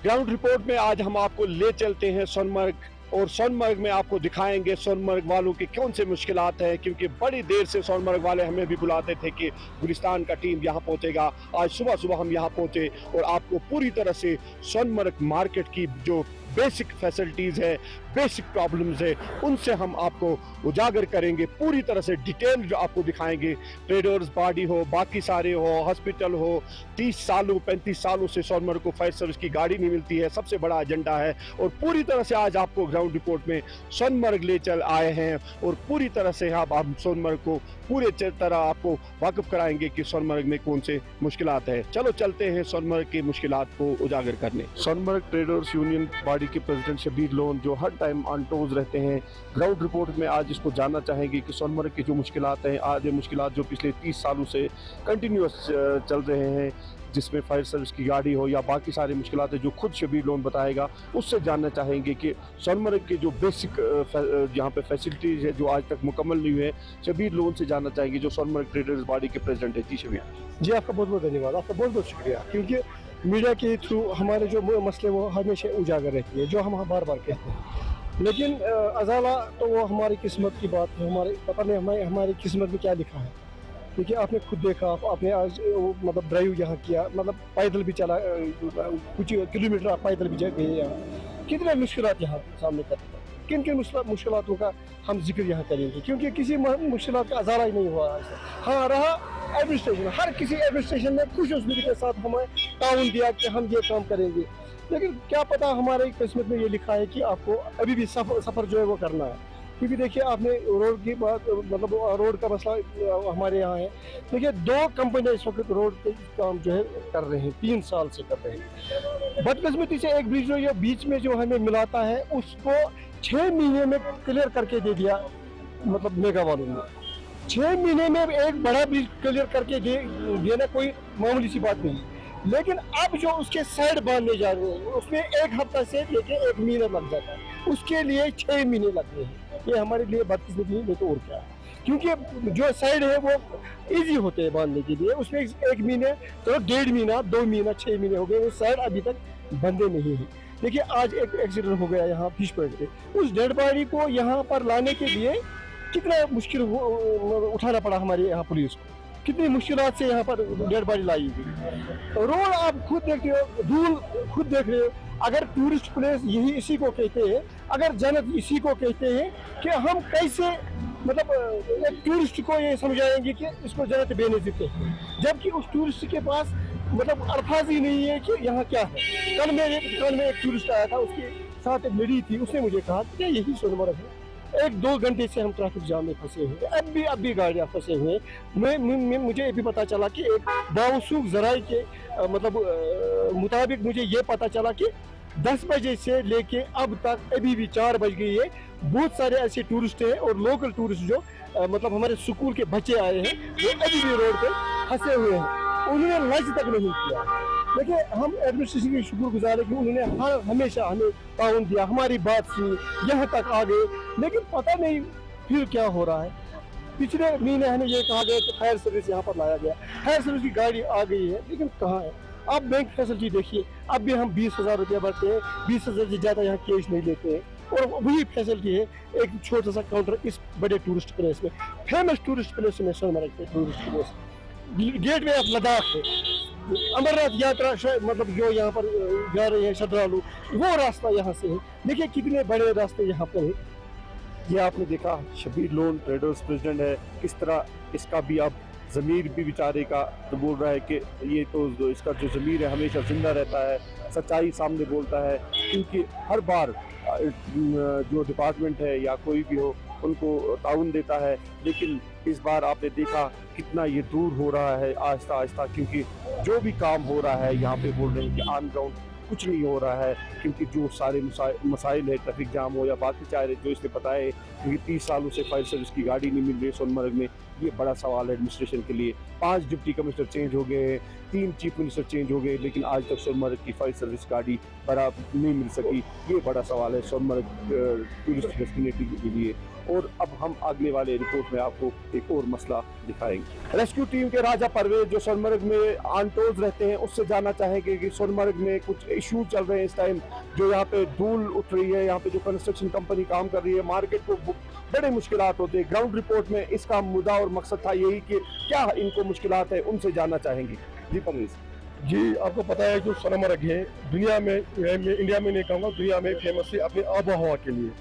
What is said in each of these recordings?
Ground report में आज हम आपको ले चलते हैं सोनमर्ग, और सोनमर्ग में आपको दिखाएंगे सोनमर्ग वालों के कौन से मुश्किलात हैं, क्योंकि बड़ी देर से सोनमर्ग वाले हमें भी बुलाते थे कि गुलिस्तान का टीम यहाँ पहुँचेगा। आज सुबह सुबह हम यहाँ पहुँचे और आपको पूरी तरह से सोनमर्ग मार्केट की जो बेसिक फैसिलिटीज़ है, बेसिक प्रॉब्लम्स है, उनसे हम आपको उजागर करेंगे, पूरी तरह से डिटेल जो आपको दिखाएंगे। ट्रेडर्स बॉडी हो, बाकी सारे हो, हॉस्पिटल हो, 30 सालों 35 सालों से सोनमर्ग को फायर सर्विस की गाड़ी नहीं मिलती है, सबसे बड़ा एजेंडा है। और पूरी तरह से आज आपको ग्राउंड रिपोर्ट में सोनमर्ग ले चल आए हैं और पूरी तरह से हम सोनमर्ग को पूरे तरह आपको वाकिफ कराएंगे कि सोनमर्ग में कौन से मुश्किलात है। चलो चलते हैं सोनमर्ग की मुश्किलात को उजागर करने। सोनमर्ग ट्रेडर्स यूनियन बॉडी के प्रेसिडेंट शबीर लोन जो हर टाइम ऑन टोज रहते हैं, ग्राउंड रिपोर्ट में आज इसको जानना चाहेंगे कि सोनमर्ग की जो मुश्किलात हैं, आज ये मुश्किलात जो पिछले 30 सालों से कंटिन्यूस चल रहे हैं, जिसमें फायर सर्विस की गाड़ी हो या बाकी सारी मुश्किलात है जो खुद शबीर लोन बताएगा, उससे जानना चाहेंगे कि सोनमर्ग के जो बेसिक यहाँ पे फैसिलिटीज़ है जो आज तक मुकम्मल नहीं हुई है। शबीर लोन से जानना चाहेंगे जो सोनमर्ग ट्रेडर्स बॉडी के प्रेसिडेंट है। जी शबीर जी, आपका बहुत बहुत धन्यवाद, आपका बहुत बहुत शुक्रिया, क्योंकि मीडिया के थ्रू हमारे जो मसले वो हमेशा उजागर रहती है, जो हम बार बार कहते हैं। लेकिन अजाला तो वो हमारी किस्मत की बात है, हमारे पता नहीं हमारी किस्मत में क्या लिखा है। देखिए, आपने खुद देखा, आपने आज मतलब ड्राइव यहाँ किया, मतलब पैदल भी चला, कुछ किलोमीटर आप पैदल भी गए यहाँ। कितने मुश्किलात यहाँ सामने करते हैं, किन किन मुश्किलातों का हम जिक्र यहाँ करेंगे, क्योंकि किसी मुश्किलात का अजाला ही नहीं हुआ है। हाँ, रहा एडमिनिस्ट्रेशन, हर किसी एडमिनिस्ट्रेशन ने खुश उसमें के साथ हमें ताउन दिया कि हम ये काम करेंगे, लेकिन क्या पता हमारे किस्मत में ये लिखा है कि आपको अभी भी सफ़र जो है वो करना है। क्योंकि देखिए, आपने रोड की बात, मतलब रोड का मसला हमारे यहाँ है। देखिए, 2 कंपनियां इस वक्त रोड पे काम जो है कर रहे हैं, 3 साल से कर रहे हैं। बदकिस्मती से एक ब्रिज जो बीच में जो हमें मिलाता है, उसको 6 महीने में क्लियर करके दे दिया, मतलब मेगा वालों ने। 6 महीने में एक बड़ा ब्रिज क्लियर करके देना कोई मामूली सी बात नहीं, लेकिन अब जो उसके साइड बांधने जा रहे हैं उसमें 1 हफ्ता से लेके 1 महीना लग जाता है, उसके लिए 6 महीने लग रहे हैं। ये हमारे लिए बदकिस्मती नहीं तो और क्या है, क्योंकि जो साइड है वो इजी होते हैं बांधने के लिए, उसमें 1 महीने तो 1.5 महीना 2 महीना 6 महीने हो गए, वो साइड अभी तक बंदे नहीं है। देखिए, आज एक एक्सीडेंट हो गया यहाँ फिश पॉइंट पे, उस डेड बॉडी को यहाँ पर लाने के लिए कितना मुश्किल उठाना पड़ा हमारे यहाँ पुलिस को, कितनी मुश्किलात से यहाँ पर डेड बॉडी लाई गई। रोड आप खुद देख रहे हो, धूल खुद देख रहे हो। अगर टूरिस्ट प्लेस यही इसी को कहते हैं, अगर जन्नत इसी को कहते हैं, कि हम कैसे मतलब एक टूरिस्ट को ये समझाएंगे कि इसको जन्नत बेनज़ीर कहते हैं, जबकि उस टूरिस्ट के पास मतलब अल्फाज ही नहीं है कि यहाँ क्या है। कल में एक टूरिस्ट आया था, उसके साथ एक लेडी थी, उसने मुझे कहा कि यही सोनमर्ग है। 1-2 घंटे से हम ट्रैफिक जाम में फंसे हुए, अब भी गाड़ियाँ फंसे हुए। मुझे ये भी पता चला कि एक बावसूख ज़राए के मतलब मुताबिक मुझे ये पता चला कि 10 बजे से लेके अब तक अभी भी 4 बज गई है, बहुत सारे ऐसे टूरिस्ट हैं और लोकल टूरिस्ट जो मतलब हमारे स्कूल के बच्चे आए हैं, वो अभी भी रोड पे फंसे हुए हैं, उन्होंने लंच तक नहीं किया। देखिए, हम एडमिनिस्ट्रेशन के शुक्रगुजार है कि उन्होंने हमेशा हमें ताउन दिया, हमारी बात सुनी, यहाँ तक आ गए, लेकिन पता नहीं फिर क्या हो रहा है। पिछले महीने हमें ये कहा गया कि फायर सर्विस यहाँ पर लाया गया, फायर सर्विस की गाड़ी आ गई है, लेकिन कहाँ है। आप बैंक फैसिलिटी देखिए, अब भी हम 20,000 रुपया भरते हैं, 20,000 से ज़्यादा यहाँ कैश नहीं लेते हैं, और वही फैसिलिटी है एक छोटा सा काउंटर इस बड़े टूरिस्ट प्लेस में, फेमस टूरिस्ट प्लेस में सोनमर्ग के tourist place, gateway of Ladakh है, अमरनाथ यात्रा मतलब जो यहाँ पर जा रहे हैं श्रद्धालु, वो रास्ता यहाँ से है। देखिए, कितने बड़े रास्ते यहाँ पर है। ये आपने देखा, शबीर लोन ट्रेडर्स प्रेसिडेंट है, किस तरह इसका भी अब ज़मीर भी बेचारे का तो बोल रहा है कि ये तो इसका जो ज़मीर है हमेशा जिंदा रहता है, सच्चाई सामने बोलता है, क्योंकि हर बार जो डिपार्टमेंट है या कोई भी हो उनको ताउन देता है, लेकिन इस बार आपने देखा कितना ये दूर हो रहा है आहिस्ता आहिस्ता, क्योंकि जो भी काम हो रहा है यहाँ पे बोल रहे हैं कि ऑन ग्राउंड कुछ नहीं हो रहा है, क्योंकि जो सारे मसाइल है, ट्रैफिक जाम हो या बाकी चाहे जो इसने बताए, क्योंकि 30 सालों से फायर सर्विस की गाड़ी नहीं मिल रही सोनमर्ग में, ये बड़ा सवाल है एडमिनिस्ट्रेशन के लिए। 5 डिप्टी कमिश्नर चेंज हो गए, 3 चीफ मिनिस्टर चेंज हो गए, लेकिन आज तक सोनमर्ग की फायर सर्विस गाड़ी बराबर नहीं मिल सकी। ये बड़ा सवाल है सोनमर्ग टूरिस्ट डेस्टिनेशन के लिए। और अब हम आगने वाले रिपोर्ट में आपको एक और मसला दिखाएंगे। रेस्क्यू टीम के राजा परवेज जो सोनमर्ग में आंटोज रहते हैं, उससे जानना चाहेंगे कि सोनमर्ग में कुछ इशू चल रहे हैं इस टाइम, जो यहाँ पे धूल उठ रही है, यहाँ पे जो कंस्ट्रक्शन कंपनी काम कर रही है, मार्केट को बड़े मुश्किलात होते हैं। ग्राउंड रिपोर्ट में इसका मुद्दा और मकसद था यही कि क्या इनको मुश्किलात है, उनसे जानना चाहेंगे। जी परवेज जी, आपको पता है जो सोनमर्ग है दुनिया में, इंडिया में नहीं कहूँगा, दुनिया में फेमस है अपनी आबो हवा के लिए।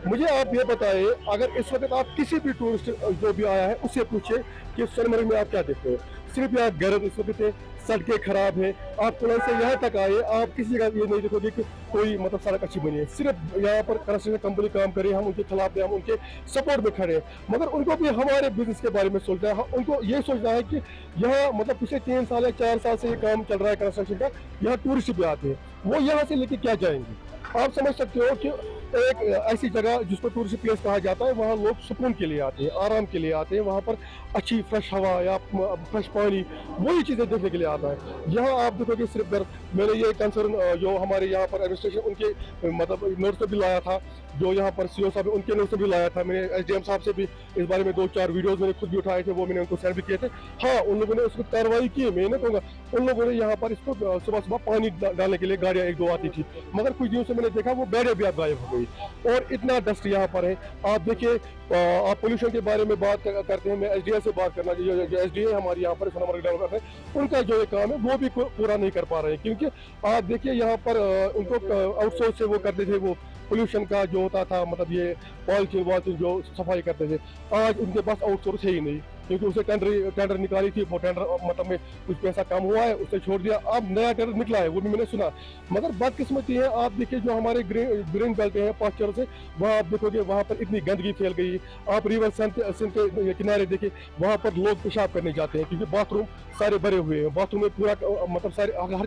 मुझे आप ये बताइए, अगर इस वक्त आप किसी भी टूरिस्ट जो भी आया है उससे पूछे कि सोनमर्ग में आप क्या देखते हो, सिर्फ यहाँ गर्द इस वक्त है, सड़कें खराब है। आप पुलिस से यहाँ तक आए, आप किसी का ये नहीं देखोगे कि कोई मतलब सड़क अच्छी बनी है। सिर्फ यहाँ पर कंस्ट्रक्शन कंपनी काम करे, हम उनके खिलाफ हैं, हम उनके सपोर्ट में खड़े हैं, मगर उनको भी हमारे बिजनेस के बारे में सोचना है। उनको ये सोचना है कि यहाँ मतलब पिछले 3 साल या 4 साल से ये काम चल रहा है कंस्ट्रक्शन का, यहाँ टूरिस्ट भी आते हैं, वो यहाँ से लेके क्या जाएंगे। आप समझ सकते हो कि एक ऐसी जगह जिसको टूरिस्ट प्लेस कहा जाता है, वहाँ लोग सुकून के लिए आते हैं, आराम के लिए आते हैं, वहाँ पर अच्छी फ्रेश हवा या फ्रेश पानी, वही चीज़ें देखने के लिए आता है। यहाँ आप देखोगे सिर्फ मैंने ये कंसर्न जो हमारे यहाँ पर एडमिनिस्ट्रेशन उनके मतलब नोट से भी लाया था, जो यहाँ पर सीओ साहब उनके नोट से भी लाया था, मैंने एसडीएम साहब से भी इस बारे में 2-4 वीडियोस मैंने खुद भी उठाए थे, वो मैंने उनको सेंड भी किए थे। हाँ, उन लोगों ने उसको कार्रवाई की है, मैं नहीं कहूँगा। उन लोगों ने यहाँ पर इसको सुबह सुबह पानी डालने के लिए गाड़ियाँ 1-2 आती थी, मगर कुछ दिनों से मैंने देखा वो गाड़ियाँ भी अब गायब हो गई और इतना डस्ट यहाँ पर है। आप देखिए, आप पोल्यूशन के बारे में बात करते हैं, मैं एसडीए से बात करना चाहिए। जो एसडीए हमारे यहाँ पर सोनमर्ग डेवलपर है, उनका जो ये काम है वो भी पूरा नहीं कर पा रहे हैं, क्योंकि आप देखिए यहाँ पर उनको आउटसोर्स से वो करते थे, वो पोल्यूशन का जो होता था, मतलब ये पॉलिथीन जो सफाई करते थे, आज उनके पास आउटसोर्स है ही नहीं, क्योंकि उसे टेंडर निकाली थी, वो टेंडर मतलब में कुछ पैसा कम हुआ है, उसे छोड़ दिया, अब नया टेंडर निकला है, वो भी मैंने सुना। मगर बदकिस्मती है, आप देखिए जो हमारे ग्रीन बेल्ट है पास्चर से, वहाँ आप देखोगे वहाँ पर इतनी गंदगी फैल गई। आप रिवर सिंध के किनारे देखिए, वहाँ पर लोग पेशाब करने जाते हैं, क्योंकि बाथरूम सारे भरे हुए हैं, बाथरूम में पूरा मतलब सारे हर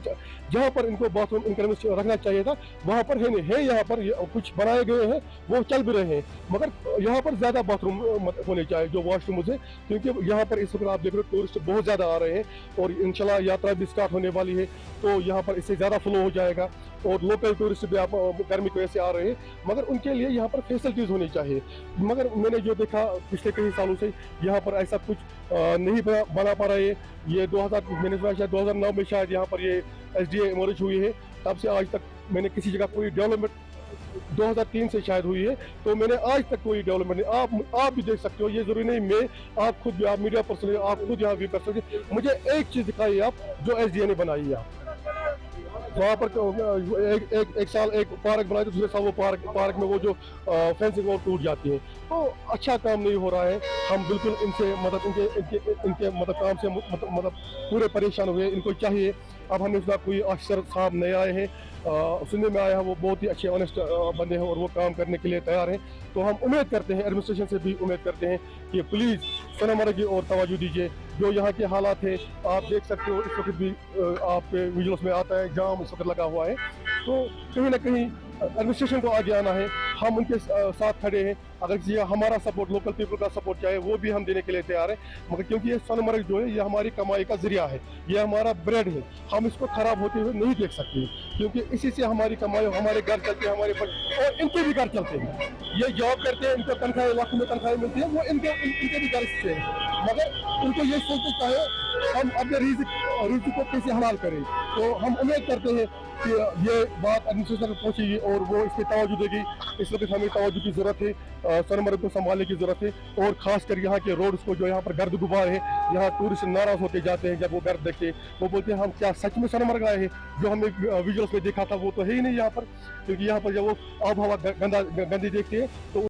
जहाँ पर इनको बाथरूम इनकन्वीनियंस रखना चाहिए था वहाँ पर है नहीं है। यहाँ पर कुछ बनाए गए हैं, वो चल भी रहे हैं, मगर यहाँ पर ज्यादा बाथरूम होने चाहिए जो वॉशरूम है, क्योंकि यहाँ पर इस वक्त आप देख रहे हो टूरिस्ट बहुत ज्यादा आ रहे हैं और इंशाल्लाह यात्रा भी स्टार्ट होने वाली है, तो यहाँ पर इससे ज्यादा फ्लो हो जाएगा और लोकल टूरिस्ट भी आप गर्मी की वजह से आ रहे हैं, मगर उनके लिए यहाँ पर फैसिलिटीज होनी चाहिए। मगर मैंने जो देखा पिछले कई सालों से यहाँ पर ऐसा कुछ नहीं बना पा रहे हैं। ये 2009 में शायद यहाँ पर ये एसडीए इमर्ज हुई है, तब से आज तक मैंने किसी जगह कोई डेवलपमेंट 2003 से शायद हुई है, तो मैंने आज तक कोई डेवलपमेंट नहीं। आप भी देख सकते हो, ये जरूरी नहीं मैं, आप खुद भी, आप मीडिया पर्सन, आप खुद यहाँ भी कर सकते, मुझे एक चीज दिखाइए आप जो एसडीए ने बनाई है। वहाँ पर एक साल एक पार्क बनाई, तो दूसरे साल वो पार्क में वो जो फेंसिंग वो टूट जाती है, तो अच्छा काम नहीं हो रहा है। हम बिल्कुल इनसे मतलब इनके मतलब काम से मतलब पूरे परेशान हुए। इनको चाहिए, अब हमने सुना कोई अफसर साहब नए आए हैं, सुनने में आया है वो बहुत ही अच्छे ऑनेस्ट बंदे हैं और वो काम करने के लिए तैयार हैं, तो हम उम्मीद करते हैं, एडमिनिस्ट्रेशन से भी उम्मीद करते हैं कि प्लीज़ सोनमर्ग की और तवज्जो दीजिए। जो यहाँ के हालात है आप देख सकते हो, इस वक्त भी आपके विजुअल्स में आता है, जाम इस वक्त लगा हुआ है, तो कहीं ना कहीं एडमिनिस्ट्रेशन को आगे आना है। हम उनके साथ खड़े हैं, अगर किसी हमारा सपोर्ट, लोकल पीपल का सपोर्ट चाहे वो भी हम देने के लिए तैयार हैं, मगर क्योंकि ये सोनमर्ग जो है ये हमारी कमाई का जरिया है, ये हमारा ब्रेड है, हम इसको खराब होते हुए नहीं देख सकते, क्योंकि इसी से हमारी कमाई, हमारे घर चलते हैं, हमारे और इनके भी घर चलते हैं। ये जॉब करते हैं, इनको तनख्वाह लाखों में तनख्वाहें मिलती है, वो इनके भी घर से है, मगर उनको ये सोचते चाहे हम अपने रिज़्क़ को कैसे हलाल करें। तो हम उम्मीद करते हैं कि ये बात एडमिनिस्ट्रेशन तक पहुँचेगी और वो इस पर तवज्जो देगी। इस वक्त हमें तवज्जो की ज़रूरत है, सोनमर्ग को संभालने की ज़रूरत है, और ख़ासकर यहाँ के रोड्स को, जो यहाँ पर गर्द गुबार है, यहाँ टूरिस्ट नाराज़ होते जाते हैं जब वो गर्द देखते, वो बोलते हैं हम क्या सच में सोनमर्ग आए हैं। जो हमने विजुअल्स में देखा था वो तो है ही नहीं यहाँ पर, क्योंकि यहाँ पर जब वो आब हवा गंदी देखते हैं तो